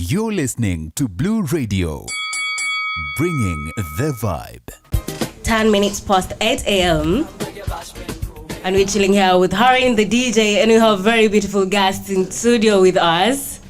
You're listening to Blue Radio, bringing the vibe. 10 minutes past 8 a.m. And we're chilling here with Harin, the DJ, and we have very beautiful guests in studio with us.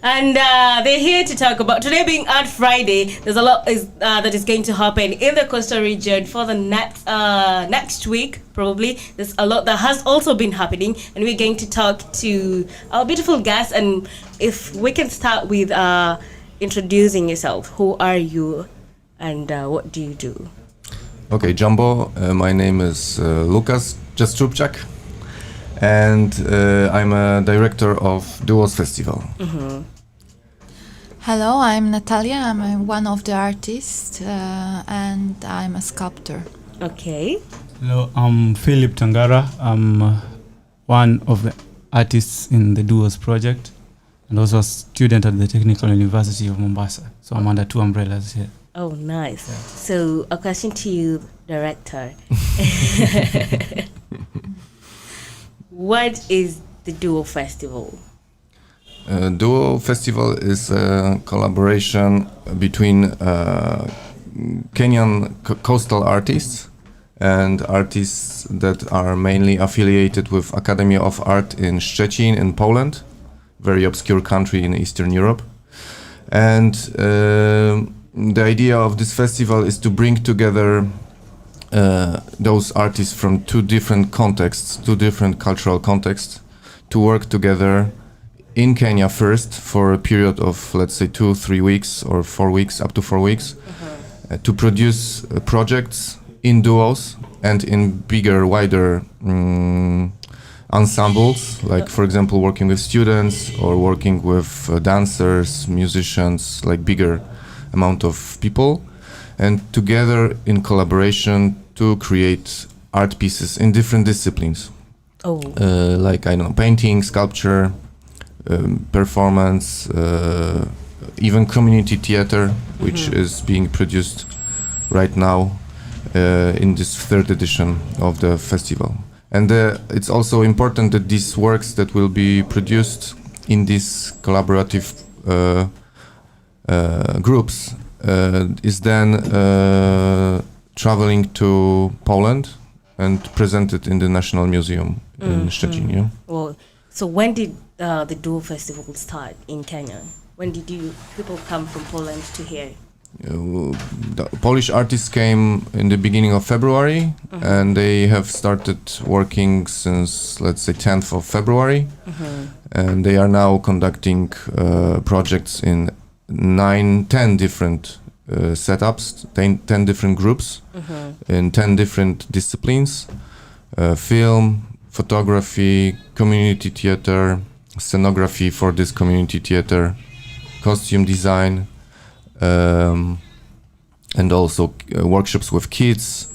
And they're here to talk about, today being Art Friday, there's a lot that is going to happen in the coastal region for the next week, probably. There's a lot that has also been happening, and we're going to talk to our beautiful guests. And if we can start with introducing yourself. Who are you, and what do you do? Okay, Jumbo, my name is Lukas Jastrubczak, and I'm a director of DOUS Festival. Mm-hmm. Hello, I'm Natalia. I'm one of the artists, and I'm a sculptor. Okay. Hello, I'm Philip Tangara. I'm one of the artists in the DOUS project, and also a student at the Technical University of Mombasa. So I'm under two umbrellas here. Oh, nice. Yeah. So, a question to you, director. What is the DOUS Festival? DOUS Festival is a collaboration between Kenyan coastal artists and artists that are mainly affiliated with Academy of Art in Szczecin in Poland, very obscure country in Eastern Europe. And the idea of this festival is to bring together those artists from two different contexts, two different cultural contexts, to work together in Kenya first for a period of, let's say, 2-3 weeks or 4 weeks, up to 4 weeks, to produce projects in duos and in bigger, wider ensembles, like, for example, working with students or working with dancers, musicians, like bigger amount of people, and together in collaboration to create art pieces in different disciplines. Like, I don't know, painting, sculpture, performance, even community theater, which is being produced right now in this third edition of the festival. And it's also important that these works that will be produced in these collaborative groups is then traveling to Poland and presented in the National Museum in Szczecin. Yeah? Well, so when did the DOUS Festival start in Kenya? When did people come from Poland to here? The Polish artists came in the beginning of February, and they have started working since, let's say, 10th of February. And they are now conducting projects in 10 different setups, 10 different groups in 10 different disciplines: film, photography, community theater, scenography for this community theater, costume design, and also workshops with kids,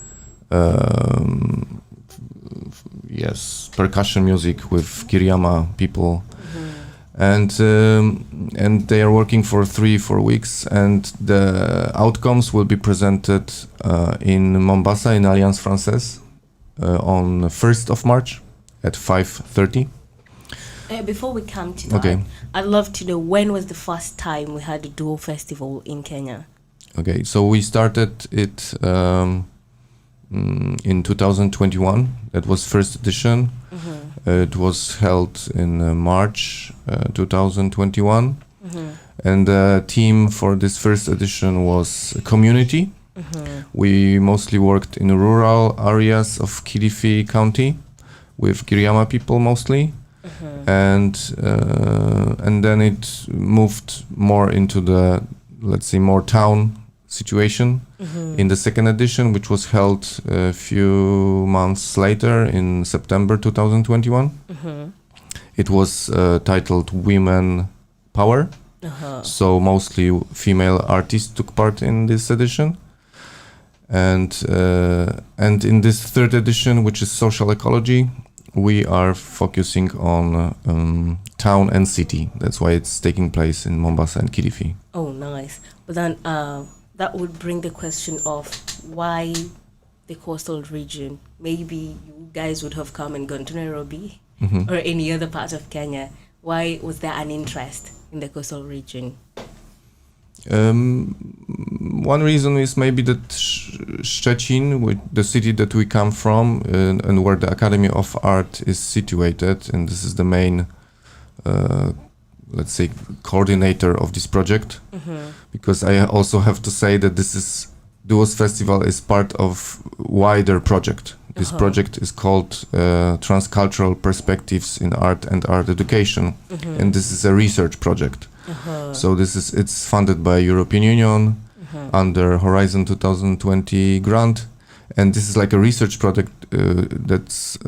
percussion music with Giriama people. And they are working for 3-4 weeks, and the outcomes will be presented in Mombasa in Alliance Française on the 1st of March at 5:30. Before we come to that, I'd love to know, when was the first time we had the DOUS Festival in Kenya? Okay, so we started it in 2021. That was first edition. It was held in March 2021. And the theme for this first edition was community. We mostly worked in rural areas of Kilifi County with Giriama people mostly. And then it moved more into the, let's say, more town situation in the second edition, which was held a few months later in September 2021. It was titled Women Power. So mostly female artists took part in this edition. And in this third edition, which is social ecology, we are focusing on town and city. That's why it's taking place in Mombasa and Kilifi. Oh, nice. But then that would bring the question of why the coastal region. Maybe you guys would have come and gone to Nairobi or any other part of Kenya. Why was there an interest in the coastal region? One reason is maybe that Szczecin, the city that we come from, and where the Academy of Art is situated, and this is the main, let's say, coordinator of this project. Because I also have to say that DOUS Festival is part of wider project. This project is called Transcultural Perspectives in Art and Art Education, and this is a research project. So it's funded by European Union under Horizon 2020 grant, and this is like a research project that's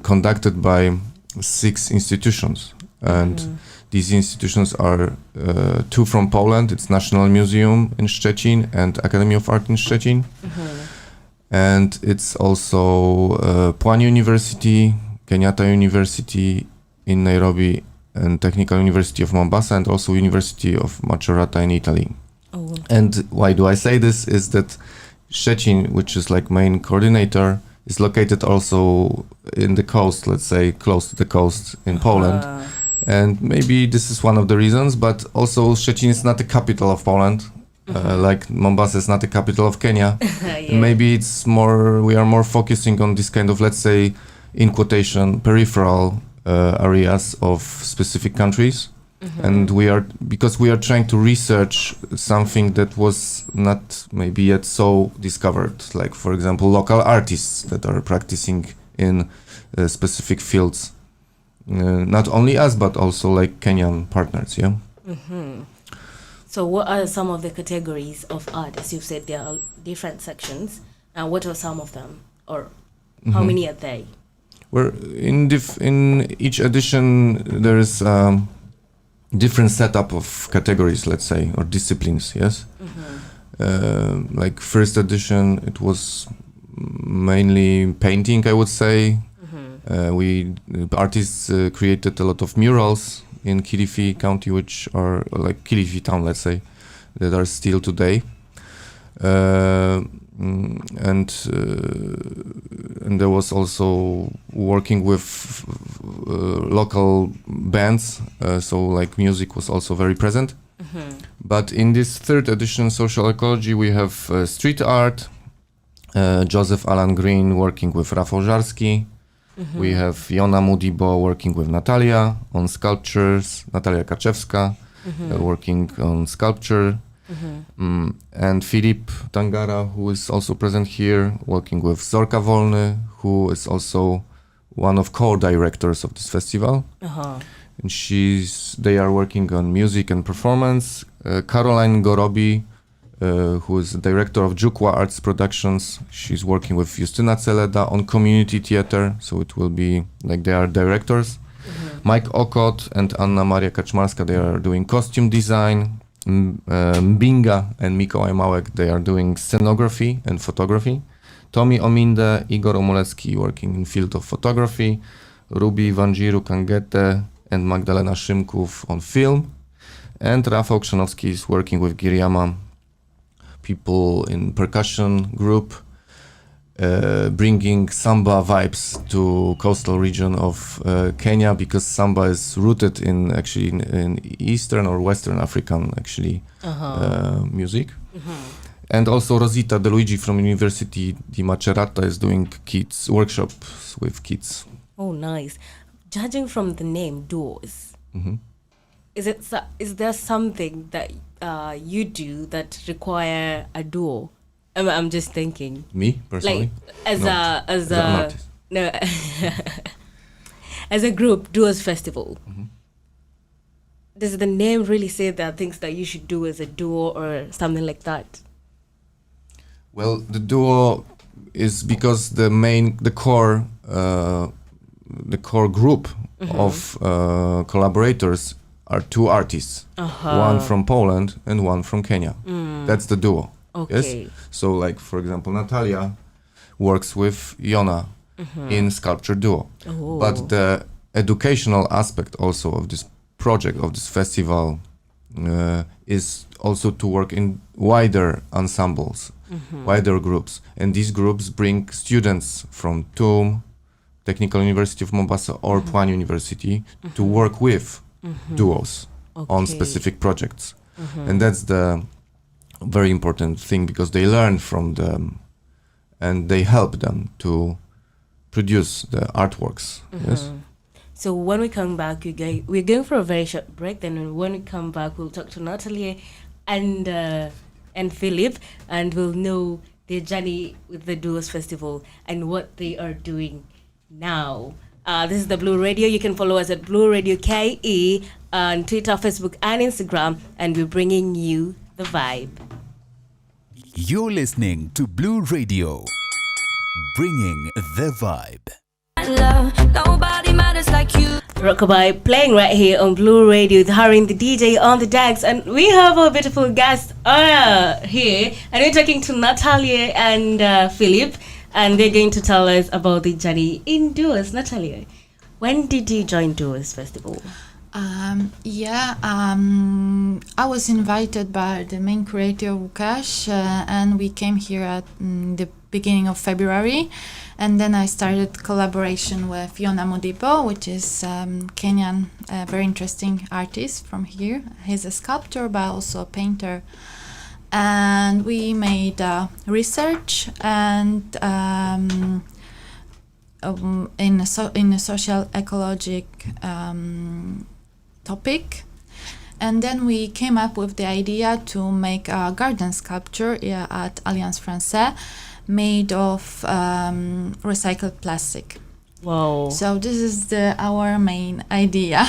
conducted by 6 institutions, and these institutions are 2 from Poland. It's National Museum in Szczecin and Academy of Art in Szczecin, and it's also Pwani University, Kenyatta University in Nairobi, and Technical University of Mombasa, and also University of Macerata in Italy. And why do I say this is that Szczecin, which is like main coordinator, is located also in the coast, let's say close to the coast in Poland. And maybe this is one of the reasons, but also Szczecin is not the capital of Poland, like Mombasa is not the capital of Kenya. And maybe it's more, we are more focusing on this kind of, let's say, in quotation, peripheral areas of specific countries, and because we are trying to research something that was not maybe yet so discovered, like for example local artists that are practicing in specific fields, not only us but also like Kenyan partners. So what are some of the categories of art? As you've said, there are different sections, and what are some of them, or how many are they? Where in each edition there is different setup of categories, let's say, or disciplines. Yes, like first edition, it was mainly painting, I would say. Artists created a lot of murals in Kilifi County, which are like Kilifi town, let's say, that are still today. And there was also working with local bands, so like music was also very present. But in this third edition, social ecology, we have street art, Joseph Alan Green working with Rafał Żarski. We have Jona Mudibo working with Natalia on sculptures, Natalia Kaczewska working on sculpture. And Filip Tangara, who is also present here, working with Zorka Wolny, who is also one of co-directors of this festival. And they are working on music and performance. Caroline Gorobi, who is the director of Jukwa Arts Productions, she's working with Justyna Celeda on community theater, so it will be like they are directors. Mike Okot and Anna Maria Kaczmarska, they are doing costume design. Mbinga and Mikołaj Małek, they are doing scenography and photography. Tommy Ominde, Igor Omulecki working in field of photography. Ruby Wanjiru Kangete and Magdalena Szymków on film. And Rafał Krzanowski is working with Giriama, people in percussion group, bringing samba vibes to coastal region of Kenya, because samba is rooted in Eastern or Western African music. And also Rosita De Luigi from University di Macerata is doing kids workshops with kids. Oh, nice. Judging from the name DOUS, is there something that you do that require a duo? I'm just thinking. Me personally, like as a group, DOUS Festival. Does the name really say there are things that you should do as a duo or something like that? Well, the duo is because the core group of collaborators are 2 artists, one from Poland and one from Kenya. That's the duo. Okay. Yes? So like, for example, Natalia works with Jona in sculpture duo. But the educational aspect also of this project, of this festival, is also to work in wider ensembles, wider groups. And these groups bring students from TUM, Technical University of Mombasa, or Pwani University to work with duos. on Okay. specific projects. And that's the very important thing, because they learn from them and they help them to produce the artworks. Yes. So when we come back, we're going for a very short break. Then when we come back, we'll talk to Natalie and Philip, and we'll know their journey with the DOUS Festival and what they are doing now. This is the Blue Radio. You can follow us at Blue Radio KE on Twitter, Facebook, and Instagram, and we're bringing you the vibe. You're listening to Blue Radio, bringing the vibe. Love, nobody matters like you. Rockabye playing right here on Blue Radio with Harry, the DJ on the decks, and we have a beautiful guest here, and we're talking to Natalia and Philip, and they're going to tell us about the journey in DOUS. Natalia, when did you join DOUS Festival? I was invited by the main curator Łukasz, and we came here at the beginning of February, and then I started collaboration with Yona Modibo, which is Kenyan, very interesting artist from here. He's a sculptor but also a painter, and we made research and in a social ecologic topic, and then we came up with the idea to make a garden sculpture at Alliance Française made of recycled plastic. Wow. So this is our main idea.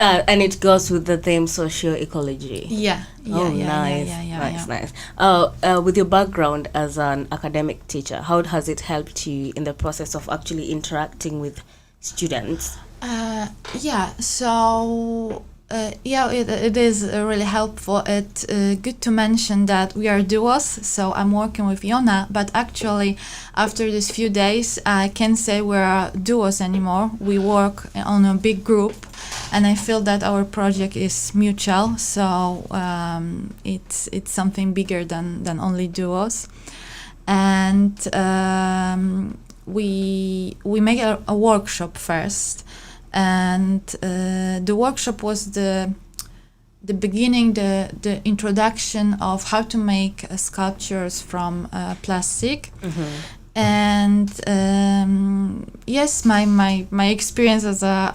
And it goes with the theme socio-ecology. Nice. With your background as an academic teacher, how has it helped you in the process of actually interacting with students? It is really helpful. It's good to mention that we are duos, so I'm working with Yona, but actually after these few days I can't say we're duos anymore. We work on a big group, and I feel that our project is mutual, so it's something bigger than only duos. And we make a workshop first, and the workshop was the beginning, the introduction of how to make sculptures from plastic. And yes, my experience as a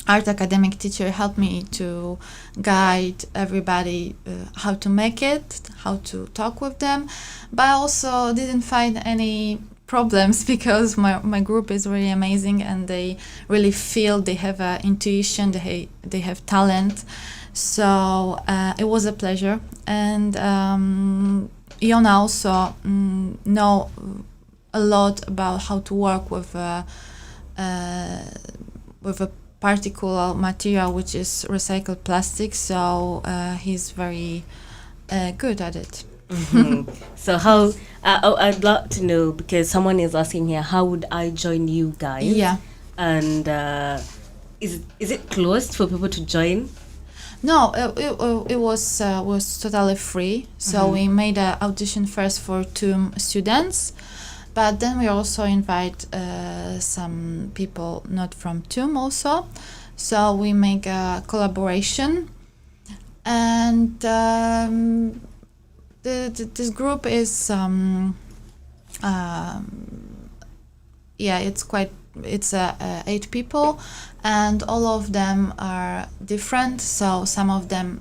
art academic teacher helped me to guide everybody how to make it, how to talk with them, but I also didn't find any problems because my group is really amazing, and they really feel they have intuition, they have talent. So it was a pleasure, and Iona also know a lot about how to work with a particular material which is recycled plastic, so he's very good at it. So how I'd like to know, because someone is asking here, how would I join you guys? Yeah. And is it closed for people to join? No, it was totally free. So we made an audition first for 2 students, but then we also invite some people not from TUM also. So we make a collaboration, and this group is it's 8 people, and all of them are different. So some of them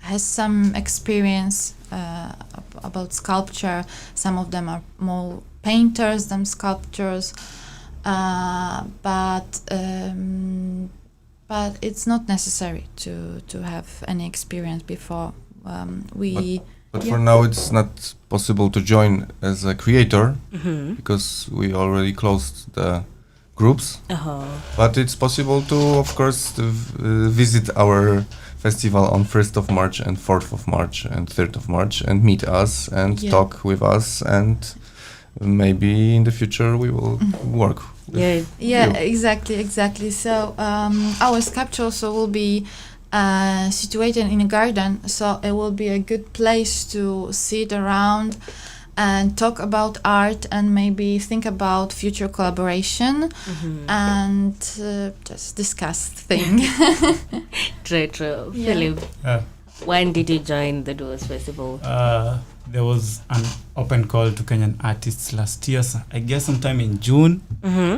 has some experience about sculpture. Some of them are more painters than sculptors, but it's not necessary to have any experience before. But for now it's not possible to join as a creator because we already closed the groups. But it's possible to, of course, visit our festival on 1st of March and 4th of March and 3rd of March and meet us and talk with us, and maybe in the future we will work with you. Exactly. So our sculpture also will be situated in a garden, so it will be a good place to sit around and talk about art and maybe think about future collaboration and just discuss things. True. Yeah. Philip, when did you join the DOUS Festival? There was an open call to Kenyan artists last year. So I guess sometime in June.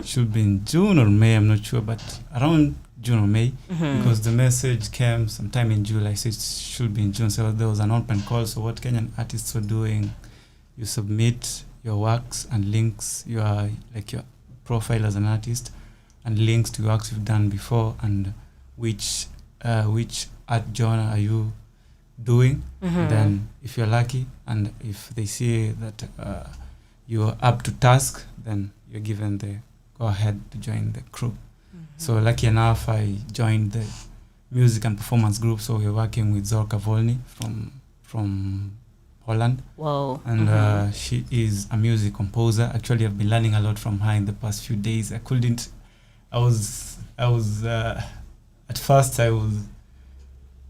Should be in June or May, I'm not sure, but around June or May, because the message came sometime in July, so it should be in June. So there was an open call. So what Kenyan artists were doing, you submit your works and links, your profile as an artist, and links to works you've done before, and which art genre are you doing. Then if you're lucky and if they see that you're up to task, then you're given the go ahead to join the crew. So lucky enough, I joined the music and performance group. So we're working with Zorka Volny from Holland. Wow. And she is a music composer. Actually, I've been learning a lot from her in the past few days. I was at first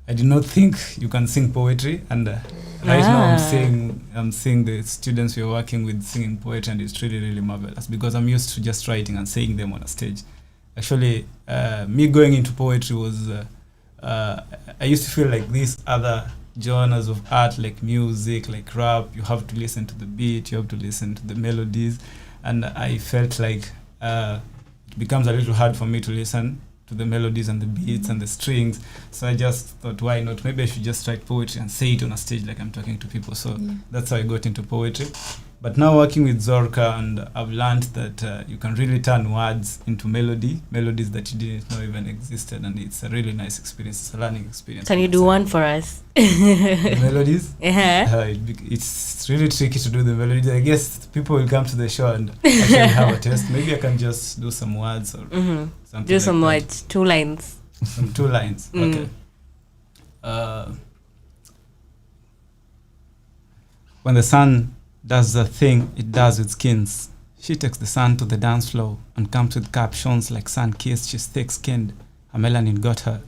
I did not think you can sing poetry, and right now I'm seeing the students we're working with singing poetry, and it's really, really marvelous, because I'm used to just writing and saying them on a stage. Actually, me going into poetry was I used to feel like these other genres of art, like music, like rap, you have to listen to the beat, you have to listen to the melodies, and I felt like it becomes a little hard for me to listen to the melodies and the beats and the strings. So I just thought, why not? Maybe I should just write poetry and say it on a stage like I'm talking to people. So that's how I got into poetry. But now working with Zorka, and I've learned that you can really turn words into melodies that you didn't know even existed, and it's a really nice experience. It's a learning experience. Can you do one for us? The melodies? Uh-huh. It's really tricky to do the melodies. I guess people will come to the show and actually have a test. Maybe I can just do some words or something. Do some like words, 2 lines. Some 2 lines. Okay. When the sun does the thing it does with skins, she takes the sun to the dance floor and comes with captions like sun-kissed. She's thick-skinned, her melanin got her.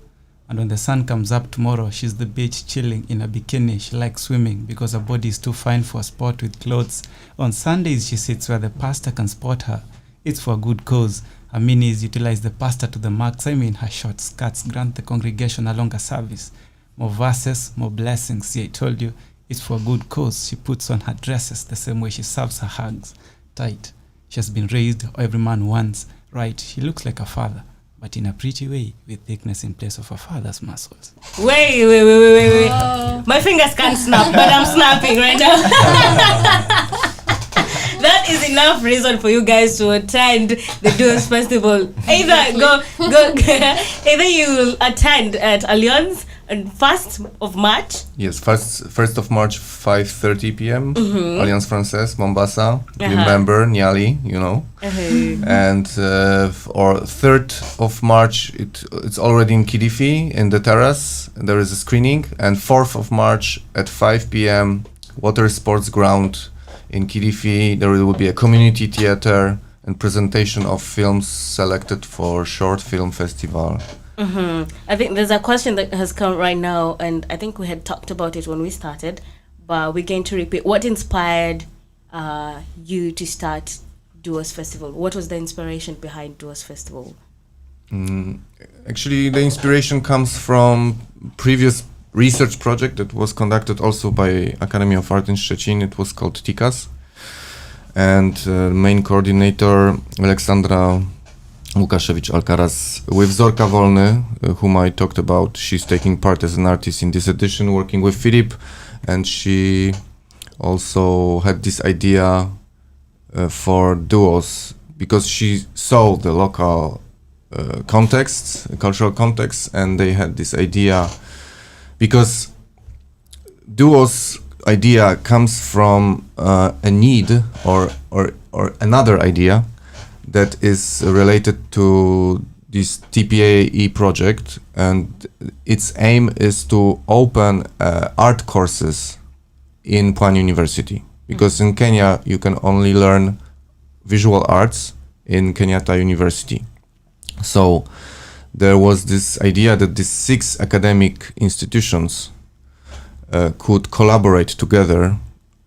And when the sun comes up tomorrow, she's the beach chilling in a bikini. She likes swimming because her body is too fine for a sport with clothes. On Sundays, she sits where the pastor can spot her. It's for a good cause. Her minis utilize the pastor to the max. I mean, her short skirts grant the congregation a longer service. More verses, more blessings. See, I told you, it's for a good cause. She puts on her dresses the same way she serves her hugs. Tight. She has been raised how every man wants. Right, she looks like a father, but in a pretty way, with thickness in place of her father's muscles. Wait. My fingers can't snap, but I'm snapping right now. That is enough reason for you guys to attend the DOUS Festival. Either you will attend at Allianz on 1st of March. Yes, 1st of March, 5:30 p.m. Alliance Française, Mombasa. Remember, Nyali, you know. And or 3rd of March, it's already in Kilifi, in the terrace. There is a screening. And 4th of March at 5 p.m., Water Sports Ground in Kilifi. There will be a community theater and presentation of films selected for Short Film Festival. I think there's a question that has come right now, and I think we had talked about it when we started, but we're going to repeat. What inspired you to start DOUS Festival? What was the inspiration behind DOUS Festival? Actually, the inspiration comes from previous research project that was conducted also by Academy of Art in Szczecin. It was called TICAS, and main coordinator Aleksandra Łukaszewicz-Alcaraz with Zorka Volny, whom I talked about. She's taking part as an artist in this edition, working with Filip, and she also had this idea for duos because she saw the local context, cultural context, and they had this idea because duos idea comes from a need or another idea that is related to this TPAE project, and its aim is to open art courses in Pwani University, because in Kenya you can only learn visual arts in Kenyatta University. So there was this idea that these 6 academic institutions could collaborate together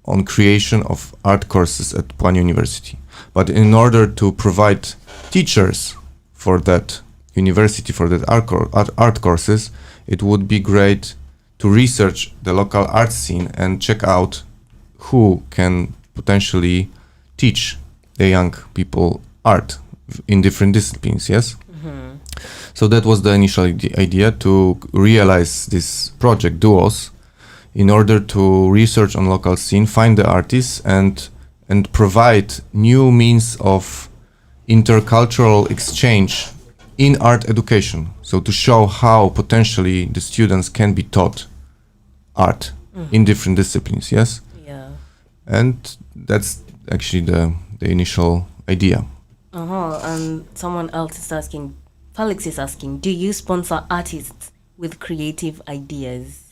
on creation of art courses at Płani University. But in order to provide teachers for that university, for that art courses, it would be great to research the local art scene and check out who can potentially teach the young people art in different disciplines, yes? So that was the initial idea, to realize this project, DOUS, in order to research on local scene, find the artists, and provide new means of intercultural exchange in art education. So to show how potentially the students can be taught art in different disciplines, yes? Yeah. And that's actually the initial idea. And someone else is asking, Felix is asking, do you sponsor artists with creative ideas?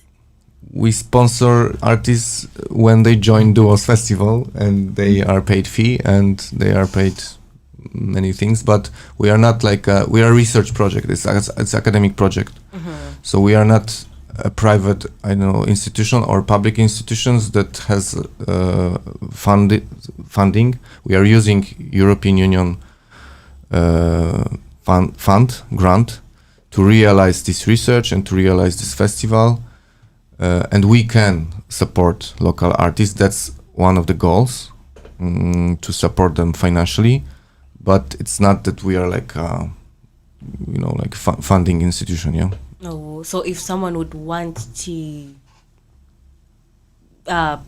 We sponsor artists when they join DOUS Festival, and they are paid fee and they are paid many things, but we are not like we are a research project. It's academic project. So we are not a private, institution or public institutions that has funding. We are using European Union grant to realize this research and to realize this festival, and we can support local artists. That's one of the goals, to support them financially, but it's not that we are like funding institution. Yeah. Oh, so if someone would want to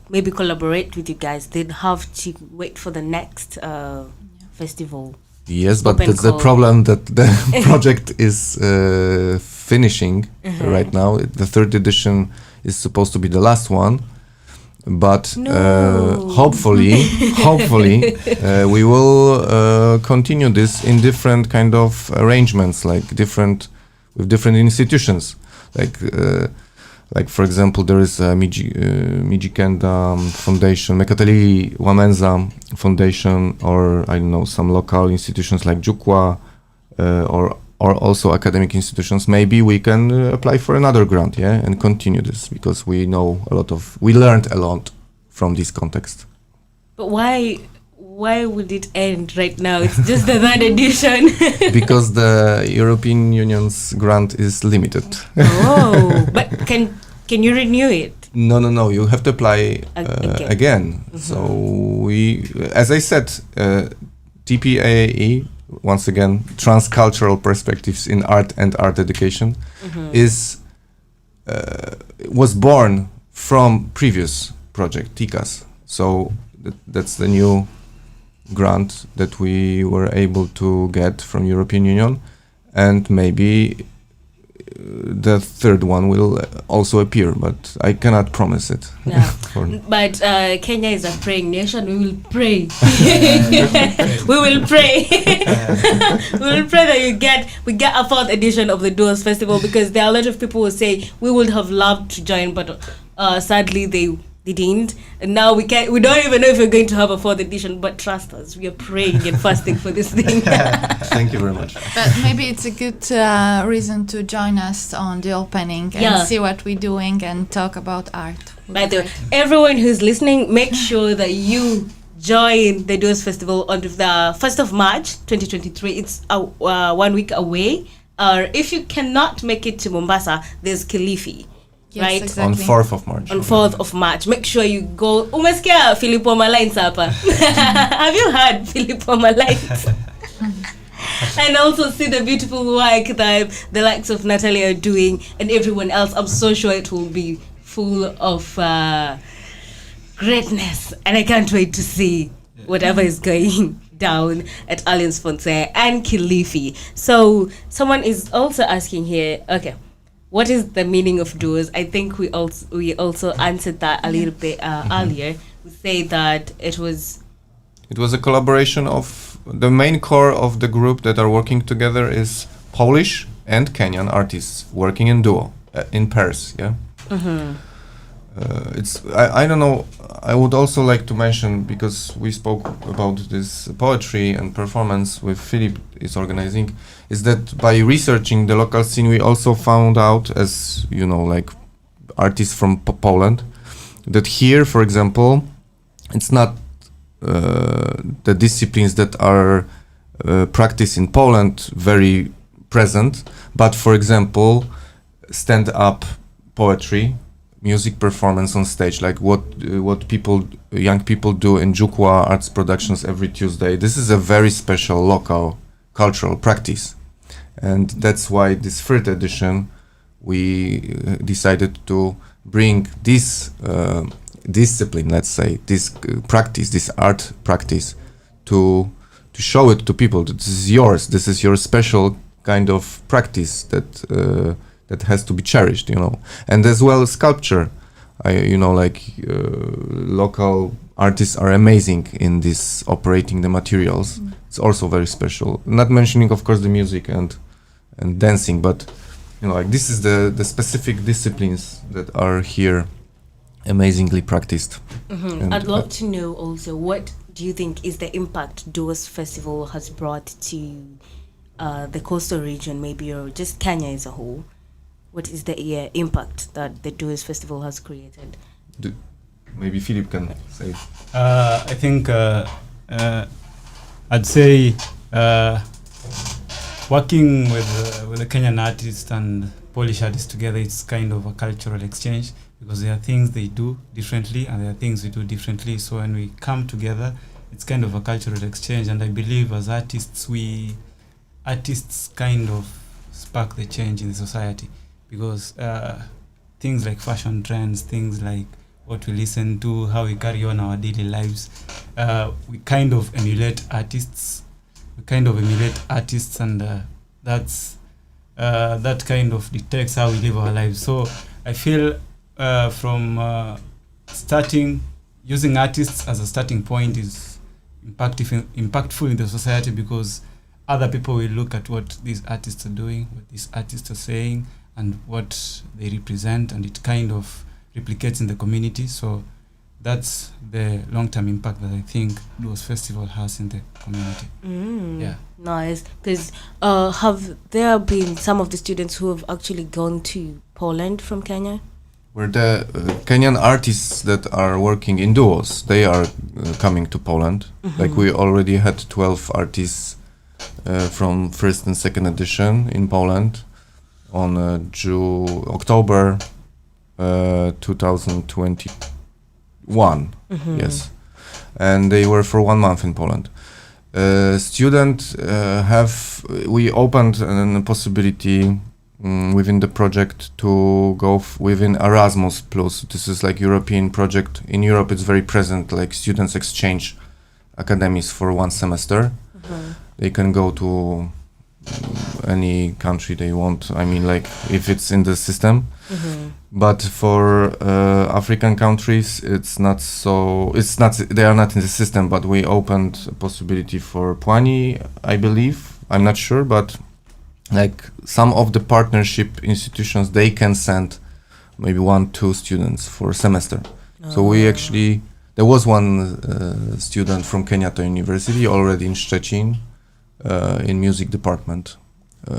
maybe collaborate with you guys, they'd have to wait for the next festival. Yes, but Open that's the call. problem, that the project is finishing right now. The third edition is supposed to be the last one, but No. hopefully we will continue this in different kind of arrangements, with different institutions, like for example, there is a Mijikenda Foundation, Mekatalili Wamenza Foundation, or I don't know, some local institutions like Jukwa, or also academic institutions. Maybe we can apply for another grant, yeah, and continue this, because we learned a lot from this context. But why would it end right now? It's just the third edition. Because the European Union's grant is limited. Oh, but can you renew it? No. You have to apply again. So we, as I said, TPAE, once again, transcultural perspectives in art and art education, was born from previous project TICAS. So that's the new grant that we were able to get from European Union, and maybe the third one will also appear, but I cannot promise it. Yeah. But Kenya is a praying nation. We will pray. We will pray. We will pray that we get a fourth edition of the DOUS Festival, because there are a lot of people who say we would have loved to join, but sadly they didn't, and now we can't. We don't even know if we're going to have a fourth edition. But trust us, we are praying and fasting for this thing. Thank you very much. But maybe it's a good reason to join us on the opening and Yeah. see what we're doing and talk about art. By the way, everyone who's listening, make sure that you join the DOUS Festival on the 1st of March 2023. It's 1 week away. If you cannot make it to Mombasa, there's Kilifi. Yes, right? exactly. On 4th of March. On 4th of March. Make sure you go. Umesikia Philippo Malines hapa? Have you heard Philippo Malines? And also see the beautiful work that the likes of Natalie are doing, and everyone else. I'm so sure it will be full of greatness, and I can't wait to see whatever is going down at Alliance Francaise and Kilifi. So someone is also asking here, okay, what is the meaning of DOUS? I think we also answered that a little bit earlier. We say that it was a collaboration of the main core of the group that are working together is Polish and Kenyan artists working in duo in Paris. Yeah. It's I don't know. I would also like to mention, because we spoke about this poetry and performance with Philip is organizing, is that by researching the local scene, we also found out, as you know, like artists from Poland, that here, for example, it's not the disciplines that are practiced in Poland very present, but for example, stand-up poetry, music performance on stage, like what young people do in Jukwa Arts Productions every Tuesday. This is a very special local cultural practice, and that's why this third edition we decided to bring this discipline, let's say, this practice, this art practice, to show it to people that this is yours. This is your special kind of practice that has to be cherished, And as well as sculpture, local artists are amazing in this operating the materials. It's also very special. Not mentioning, of course, the music and dancing, but this is the specific disciplines that are here amazingly practiced. And I'd love to know also, what do you think is the impact DOUS Festival has brought to the coastal region, maybe, or just Kenya as a whole? What is the impact that the DOUS Festival has created? Maybe Philip can say. I think I'd say working with the Kenyan artists and Polish artists together, it's kind of a cultural exchange, because there are things they do differently and there are things we do differently. So when we come together, it's kind of a cultural exchange. And I believe as artists, artists kind of spark the change in the society, because things like fashion trends, things like what we listen to, how we carry on our daily lives, we kind of emulate artists. And that's that kind of dictates how we live our lives. So I feel from starting using artists as a starting point is impactful in the society, because other people will look at what these artists are doing, what these artists are saying, and what they represent, and it kind of replicates in the community. So that's the long-term impact that I think DOUS Festival has in the community. Yeah. Nice. Because have there been some of the students who have actually gone to Poland from Kenya? Where the Kenyan artists that are working in duos, they are coming to Poland. Like we already had 12 artists from first and second edition in Poland on October 2021. Yes, and they were for 1 month in Poland. We opened a possibility within the project to go within Erasmus Plus. This is like European project. In Europe, it's very present, like students exchange academies for 1 semester. They can go to any country they want. I mean, like if it's in the system. But for African countries, they are not in the system, but we opened a possibility for Pwani, I believe. I'm not sure, but like some of the partnership institutions, they can send maybe 1-2 students for a semester. So we actually, there was one student from Kenyatta University already in Szczecin in music department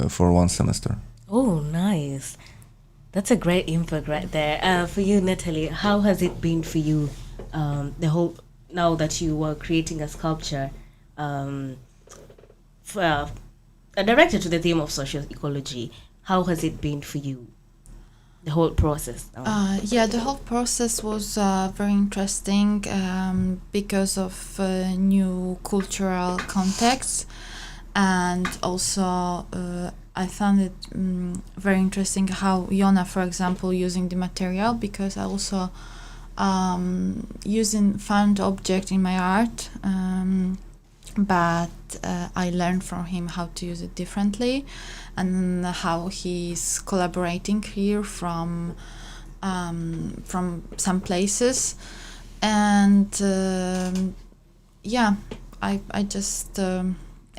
for 1 semester. Oh, nice. That's a great impact right there. For you, Natalie, how has it been for you, now that you were creating a sculpture directed to the theme of social ecology? How has it been for you, the whole process? The whole process was very interesting because of new cultural context, and also I found it very interesting how Yona, for example, using the material, because I also using found object in my art, but I learned from him how to use it differently, and how he's collaborating here from some places, and I just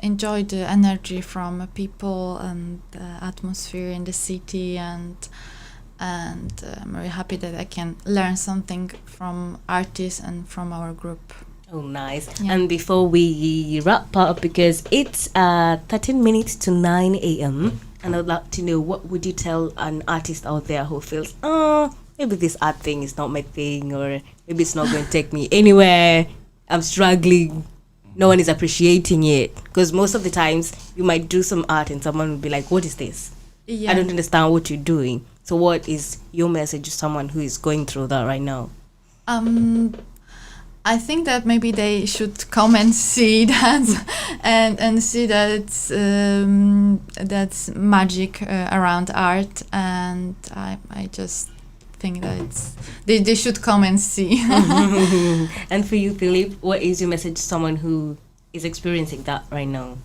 enjoy the energy from people and the atmosphere in the city, and I'm very happy that I can learn something from artists and from our group. Oh, nice. Yeah. And before we wrap up, because it's 13 minutes to 9 a.m., and I'd like to know, what would you tell an artist out there who feels, maybe this art thing is not my thing, or maybe it's not going to take me anywhere. I'm struggling. No one is appreciating it. Because most of the times you might do some art and someone will be like, what is this? Yeah. I don't understand what you're doing. So what is your message to someone who is going through that right now? I think that maybe they should come and see that and see that it's that's magic around art, and I just think that they should come and see. And for you, Philip, what is your message to someone who is experiencing that right now?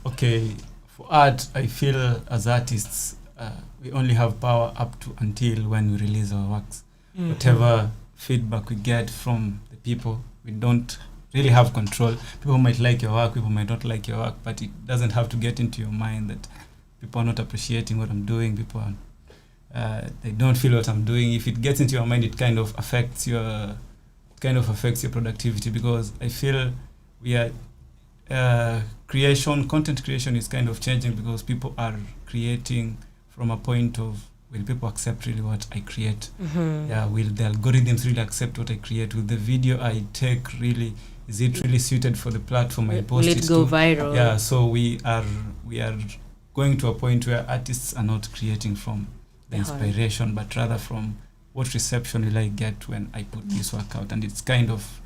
Okay, for art, I feel as artists, we only have power up to until when we release our works. Whatever feedback we get from the people, we don't really have control. People might like your work, people might not like your work, but it doesn't have to get into your mind that people are not appreciating what I'm doing. People are, they don't feel what I'm doing. If it gets into your mind, it kind of affects your productivity, because I feel we are content creation is kind of changing, because people are creating from a point of, will people accept really what I create? Yeah, will the algorithms really accept what I create? Will the video I take really, is it really suited for the platform I post Will it go viral? Yeah, so we are going to a point where artists are not creating from the inspiration, but rather from what reception will I get when I put this work out. And it's kind of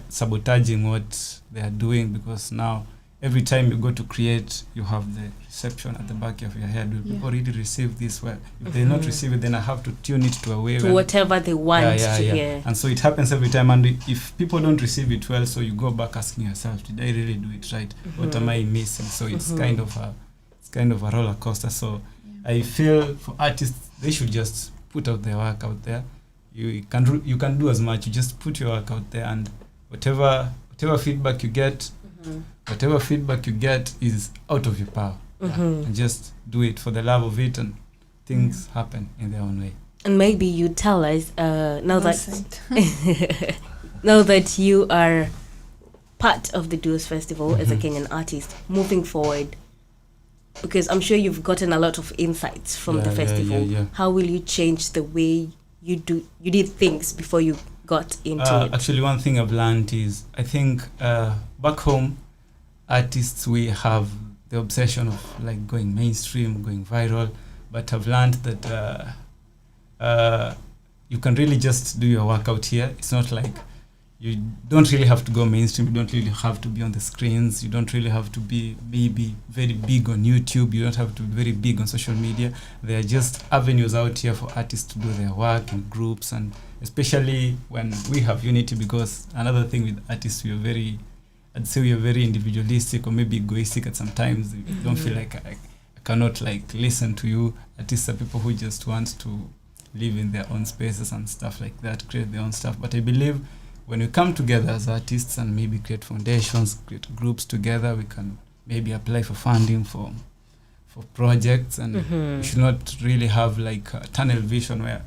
sabotaging what they are doing, because now every time you go to create, you have the reception at the back of your head. Will people really receive this well? If they not receive it, then I have to tune it to a way to whatever they want to hear. And so it happens every time. And if people don't receive it well, so you go back asking yourself, did I really do it right? What am I missing? So it's kind of a roller coaster. So I feel for artists, they should just put out their work out there. You can do as much. You just put your work out there, and whatever feedback you get. Whatever feedback you get is out of your power. And just do it for the love of it, and things happen in their own way. And maybe you tell us now that you are part of the DOUS Festival as a Kenyan artist, moving forward, because I'm sure you've gotten a lot of insights from the festival. How will you change the way you did things before you got into it? Actually, one thing I've learned is, I think back home, artists, we have the obsession of like going mainstream, going viral, but I've learned that you can really just do your work out here. It's not like, you don't really have to go mainstream, you don't really have to be on the screens, you don't really have to be maybe very big on YouTube, you don't have to be very big on social media. There are just avenues out here for artists to do their work in groups, and especially when we have unity, because another thing with artists, I'd say we are very individualistic or maybe egoistic at some times. You don't feel like I cannot like listen to you. Artists are people who just want to live in their own spaces and stuff like that, create their own stuff. But I believe when we come together as artists and maybe create foundations, create groups together, we can maybe apply for funding for projects, and we should not really have like a tunnel vision where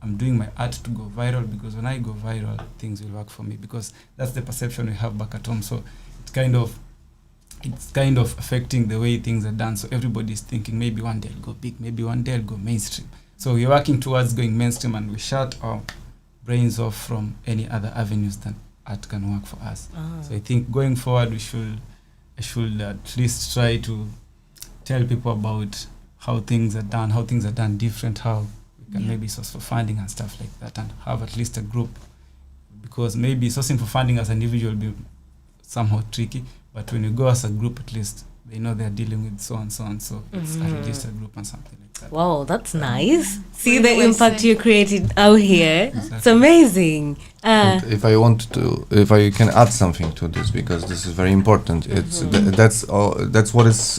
I'm doing my art to go viral, because when I go viral, things will work for me, because that's the perception we have back at home. So it's kind of affecting the way things are done. So everybody's thinking, maybe one day I'll go big, maybe one day I'll go mainstream. So we're working towards going mainstream, and we shut our brains off from any other avenues that art can work for us. So I think going forward, I should at least try to tell people about how things are done different, how can maybe source for funding and stuff like that, and have at least a group, because maybe sourcing for funding as an individual will be somehow tricky, but when you go as a group, at least they know they're dealing with so and so and so. It's a registered group and something like that. Wow, that's nice. See the impact you created out here. Exactly. It's amazing. If I can add something to this, because this is very important. It's that's what it's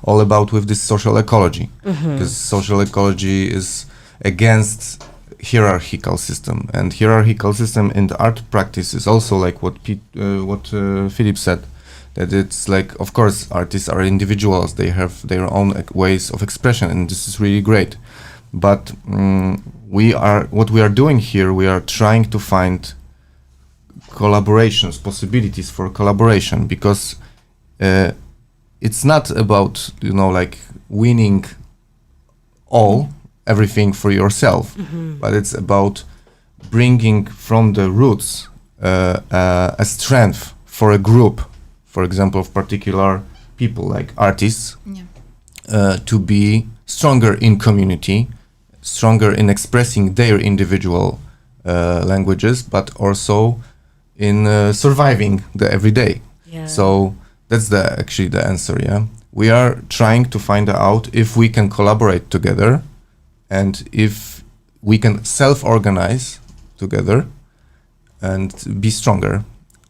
all about with this social ecology, because social ecology is against hierarchical system, and hierarchical system in the art practice is also like what Philip said, that it's like, of course, artists are individuals, they have their own ways of expression, and this is really great, but what we are doing here, we are trying to find collaborations, possibilities for collaboration, because it's not about like winning all. everything for yourself, but it's about bringing from the roots a strength for a group, for example, of particular people like artists, to be stronger in community, stronger in expressing their individual languages, but also in surviving the everyday. Yeah. So that's actually the answer. Yeah, we are trying to find out if we can collaborate together, and if we can self-organize together and be stronger.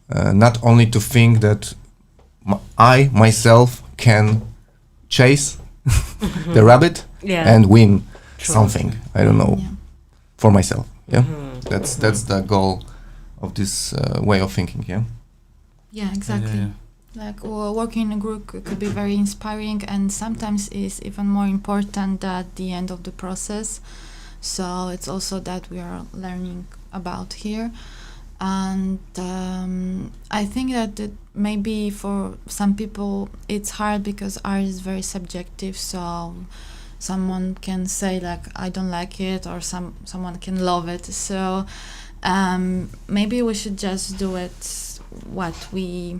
Not only to think that I myself can chase the rabbit and win something. I don't know, for myself. Yeah, that's the goal of this way of thinking. Yeah, exactly. Like working in a group could be very inspiring, and sometimes is even more important at the end of the process. So it's also that we are learning about here. And I think that maybe for some people it's hard because art is very subjective, so someone can say like I don't like it, or someone can love it. So maybe we should just do it what we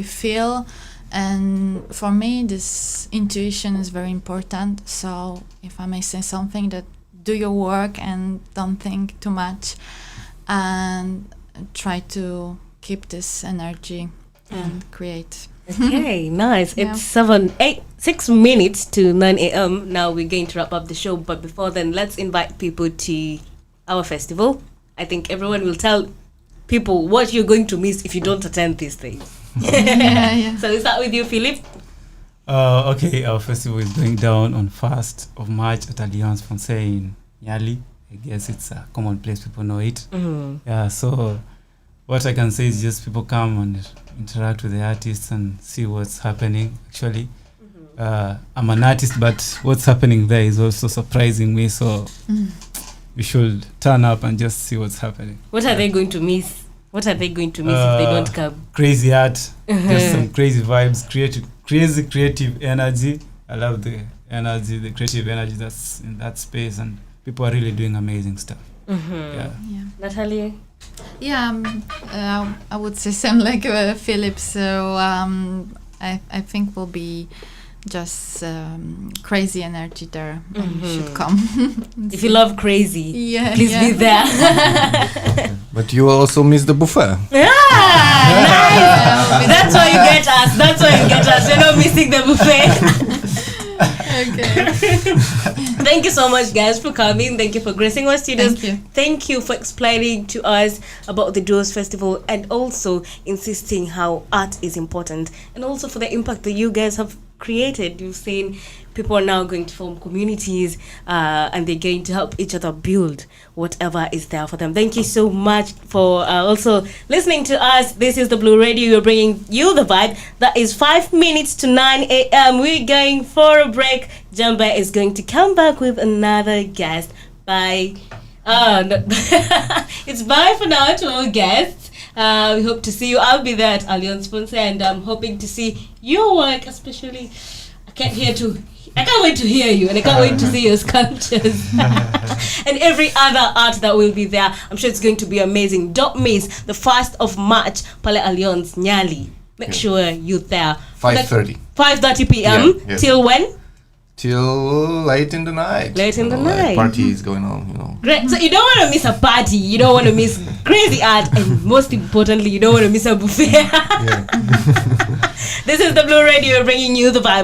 feel. And for me this intuition is very important. So if I may say something, that do your work and don't think too much, and try to keep this energy and create. Okay, nice. It's 6 minutes to 9 a.m. Now we're going to wrap up the show, but before then, let's invite people to our festival. I think everyone will tell people what you're going to miss if you don't attend these things. So we start with you, Philip. Okay, our festival is going down on 1st of March at Alliance Francais in Nyali. I guess it's a common place, people know it. Yeah, so what I can say is just people come and interact with the artists and see what's happening. Actually, I'm an artist, but what's happening there is also surprising me, so we should turn up and just see what's happening. What are they going to miss? What are they going to miss if they don't come? Crazy art, just some crazy vibes, crazy creative energy. I love the energy, the creative energy that's in that space, and people are really doing amazing stuff. Natalie? Yeah, I would say same like Philip. So I think will be just crazy energy there, and you should come. If you love crazy, please be there. But you also miss the buffet. Nice. That's why you get us. That's why you get us. You're not missing the buffet. Okay. Thank you so much, guys, for coming. Thank you for gracing our studios. Thank you. Thank you for explaining to us about the DOUS Festival, and also insisting how art is important, and also for the impact that you guys have created. You've seen people are now going to form communities, and they're going to help each other build whatever is there for them. Thank you so much for also listening to us. This is the Blue Radio. We're bringing you the vibe. That is 5 minutes to 9 a.m. We're going for a break. Jamba is going to come back with another guest. Bye. No. It's bye for now to our guests. We hope to see you. I'll be there at Alliance Francais, and I'm hoping to see your work, especially. I can't wait to hear you, and I can't wait to see your sculptures and every other art that will be there. I'm sure it's going to be amazing. Don't miss the 1st of March, Pale Alliance Nyali. Make sure you're there. 5:30. 5:30 p.m. Till when? Till late in the night. Late in the night. Party is going on, Great. So you don't want to miss a party. You don't want to miss crazy art, and most importantly, you don't want to miss a buffet. This is the Blue Radio bringing you the vibe.